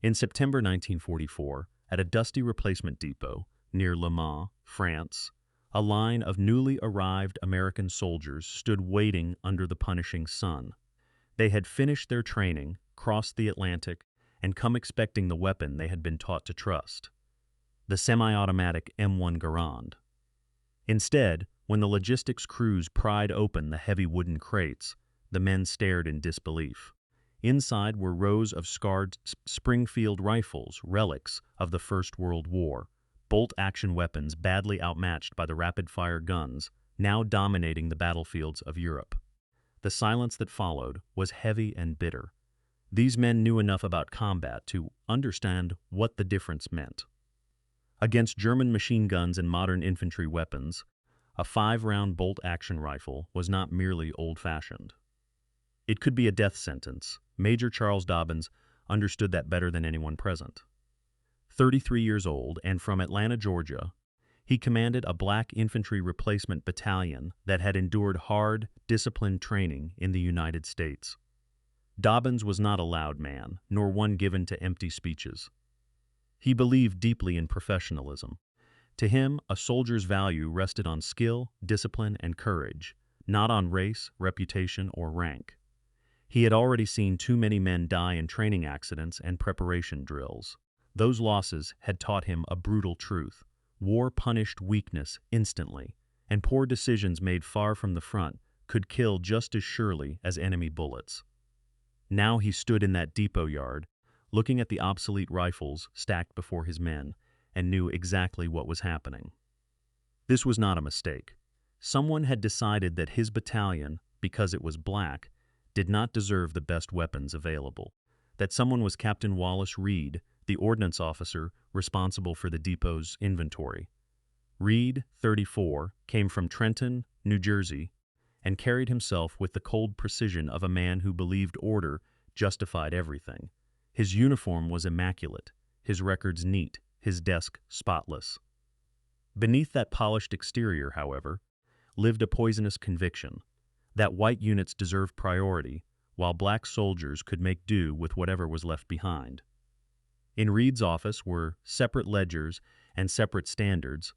In September 1944, at a dusty replacement depot near Le Mans, France, a line of newly arrived American soldiers stood waiting under the punishing sun. They had finished their training, crossed the Atlantic, and come expecting the weapon they had been taught to trust, the semi-automatic M1 Garand. Instead, when the logistics crews pried open the heavy wooden crates, the men stared in disbelief. Inside were rows of scarred Springfield rifles, relics of the First World War, bolt-action weapons badly outmatched by the rapid-fire guns now dominating the battlefields of Europe. The silence that followed was heavy and bitter. These men knew enough about combat to understand what the difference meant. Against German machine guns and modern infantry weapons, a 5-round bolt-action rifle was not merely old-fashioned. It could be a death sentence. Major Charles Dobbins understood that better than anyone present. 33 years old and from Atlanta, Georgia, he commanded a black infantry replacement battalion that had endured hard, disciplined training in the United States. Dobbins was not a loud man, nor one given to empty speeches. He believed deeply in professionalism. To him, a soldier's value rested on skill, discipline, and courage, not on race, reputation, or rank. He had already seen too many men die in training accidents and preparation drills. Those losses had taught him a brutal truth. War punished weakness instantly, and poor decisions made far from the front could kill just as surely as enemy bullets. Now he stood in that depot yard, looking at the obsolete rifles stacked before his men, and knew exactly what was happening. This was not a mistake. Someone had decided that his battalion, because it was black, did not deserve the best weapons available. That someone was Captain Wallace Reed, the ordnance officer responsible for the depot's inventory. Reed, 34, came from Trenton, New Jersey, and carried himself with the cold precision of a man who believed order justified everything. His uniform was immaculate, his records neat, his desk spotless. Beneath that polished exterior, however, lived a poisonous conviction that white units deserved priority, while black soldiers could make do with whatever was left behind. In Reed's office were separate ledgers and separate standards,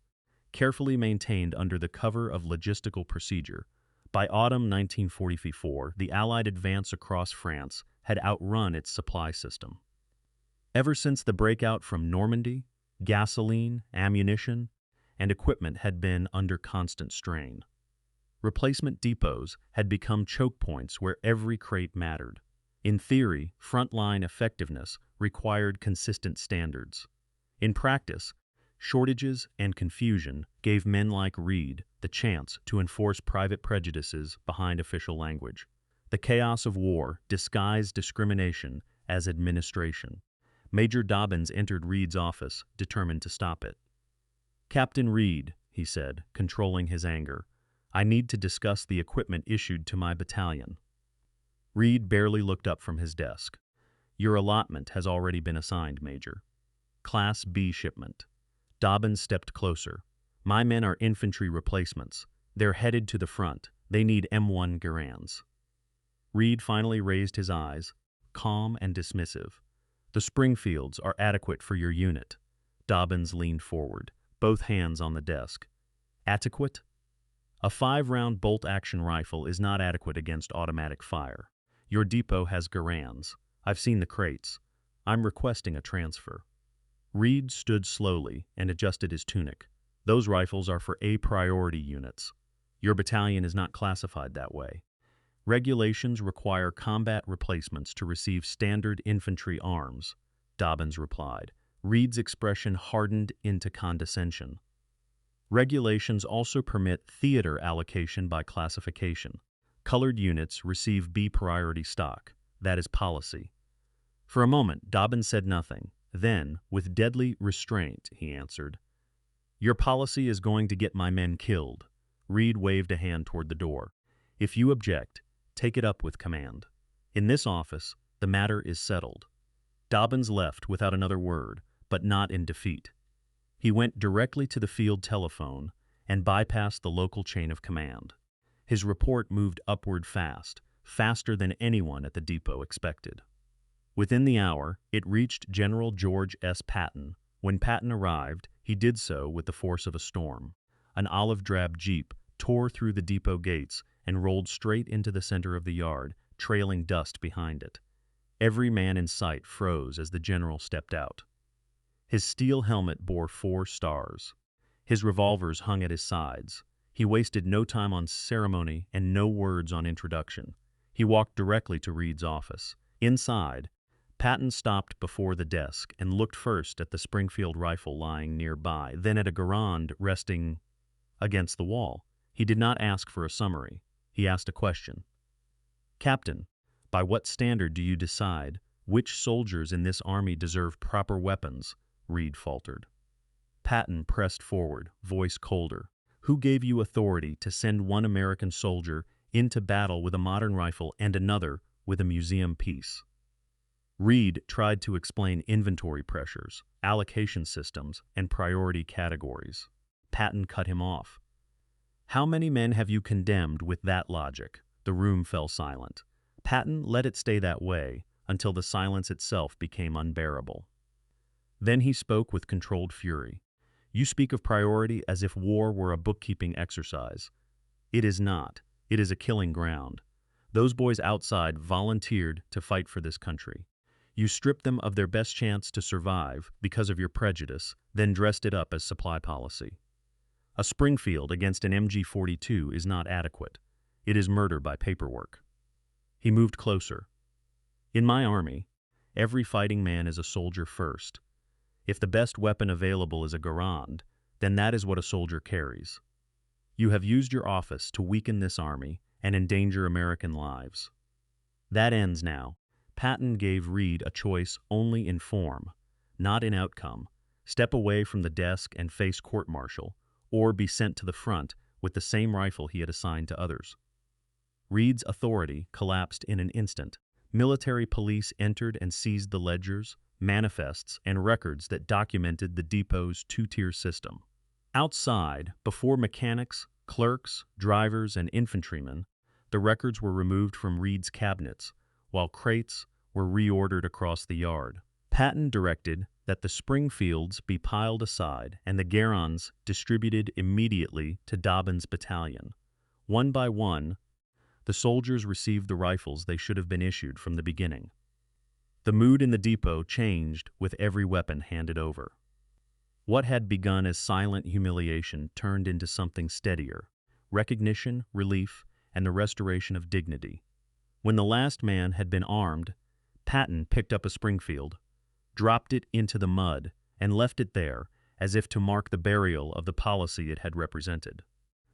carefully maintained under the cover of logistical procedure. By autumn 1944, the Allied advance across France had outrun its supply system. Ever since the breakout from Normandy, gasoline, ammunition, and equipment had been under constant strain. Replacement depots had become choke points where every crate mattered. In theory, frontline effectiveness required consistent standards. In practice, shortages and confusion gave men like Reed the chance to enforce private prejudices behind official language. The chaos of war disguised discrimination as administration. Major Dobbins entered Reed's office, determined to stop it. "Captain Reed," he said, controlling his anger, "I need to discuss the equipment issued to my battalion." Reed barely looked up from his desk. "Your allotment has already been assigned, Major. Class B shipment." Dobbins stepped closer. "My men are infantry replacements. They're headed to the front. They need M1 Garands." Reed finally raised his eyes, calm and dismissive. "The Springfields are adequate for your unit." Dobbins leaned forward, both hands on the desk. "Adequate? A 5-round bolt-action rifle is not adequate against automatic fire. Your depot has Garands. I've seen the crates. I'm requesting a transfer." Reed stood slowly and adjusted his tunic. "Those rifles are for A-priority units. Your battalion is not classified that way. Regulations require combat replacements to receive standard infantry arms," Dobbins replied. Reed's expression hardened into condescension. "Regulations also permit theater allocation by classification. Colored units receive B-priority stock. That is policy." For a moment, Dobbins said nothing. Then, with deadly restraint, he answered, "Your policy is going to get my men killed." Reed waved a hand toward the door. "If you object, take it up with command. In this office, the matter is settled." Dobbins left without another word, but not in defeat. He went directly to the field telephone and bypassed the local chain of command. His report moved upward fast, faster than anyone at the depot expected. Within the hour, it reached General George S. Patton. When Patton arrived, he did so with the force of a storm. An olive-drab jeep tore through the depot gates and rolled straight into the center of the yard, trailing dust behind it. Every man in sight froze as the general stepped out. His steel helmet bore 4 stars. His revolvers hung at his sides. He wasted no time on ceremony and no words on introduction. He walked directly to Reed's office. Inside, Patton stopped before the desk and looked first at the Springfield rifle lying nearby, then at a Garand resting against the wall. He did not ask for a summary. He asked a question. "Captain, by what standard do you decide which soldiers in this army deserve proper weapons?" Reed faltered. Patton pressed forward, voice colder. "Who gave you authority to send one American soldier into battle with a modern rifle and another with a museum piece?" Reed tried to explain inventory pressures, allocation systems, and priority categories. Patton cut him off. "How many men have you condemned with that logic?" The room fell silent. Patton let it stay that way until the silence itself became unbearable. Then he spoke with controlled fury. "You speak of priority as if war were a bookkeeping exercise. It is not. It is a killing ground. Those boys outside volunteered to fight for this country. You stripped them of their best chance to survive because of your prejudice, then dressed it up as supply policy. A Springfield against an MG-42 is not adequate. It is murder by paperwork." He moved closer. "In my army, every fighting man is a soldier first. If the best weapon available is a Garand, then that is what a soldier carries. You have used your office to weaken this army and endanger American lives. That ends now." Patton gave Reed a choice only in form, not in outcome. Step away from the desk and face court-martial, or be sent to the front with the same rifle he had assigned to others. Reed's authority collapsed in an instant. Military police entered and seized the ledgers, manifests, and records that documented the depot's 2-tier system. Outside, before mechanics, clerks, drivers, and infantrymen, the records were removed from Reed's cabinets, while crates were reordered across the yard. Patton directed that the Springfields be piled aside and the Garands distributed immediately to Dobbin's battalion. One by one, the soldiers received the rifles they should have been issued from the beginning. The mood in the depot changed with every weapon handed over. What had begun as silent humiliation turned into something steadier: recognition, relief, and the restoration of dignity. When the last man had been armed, Patton picked up a Springfield, dropped it into the mud, and left it there as if to mark the burial of the policy it had represented.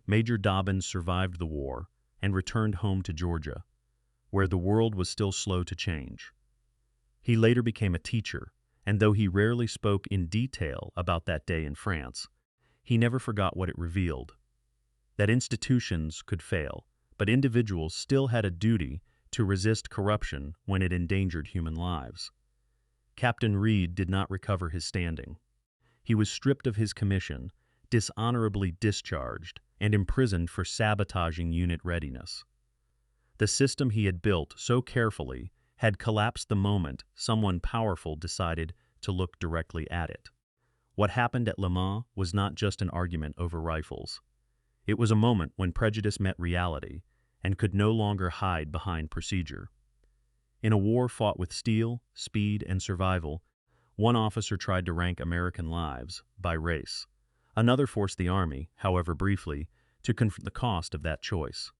Major Dobbin survived the war and returned home to Georgia, where the world was still slow to change. He later became a teacher, and though he rarely spoke in detail about that day in France, he never forgot what it revealed: that institutions could fail, but individuals still had a duty to resist corruption when it endangered human lives. Captain Reed did not recover his standing. He was stripped of his commission, dishonorably discharged, and imprisoned for sabotaging unit readiness. The system he had built so carefully had collapsed the moment someone powerful decided to look directly at it. What happened at Le Mans was not just an argument over rifles. It was a moment when prejudice met reality and could no longer hide behind procedure. In a war fought with steel, speed, and survival, one officer tried to rank American lives by race. Another forced the Army, however briefly, to confront the cost of that choice.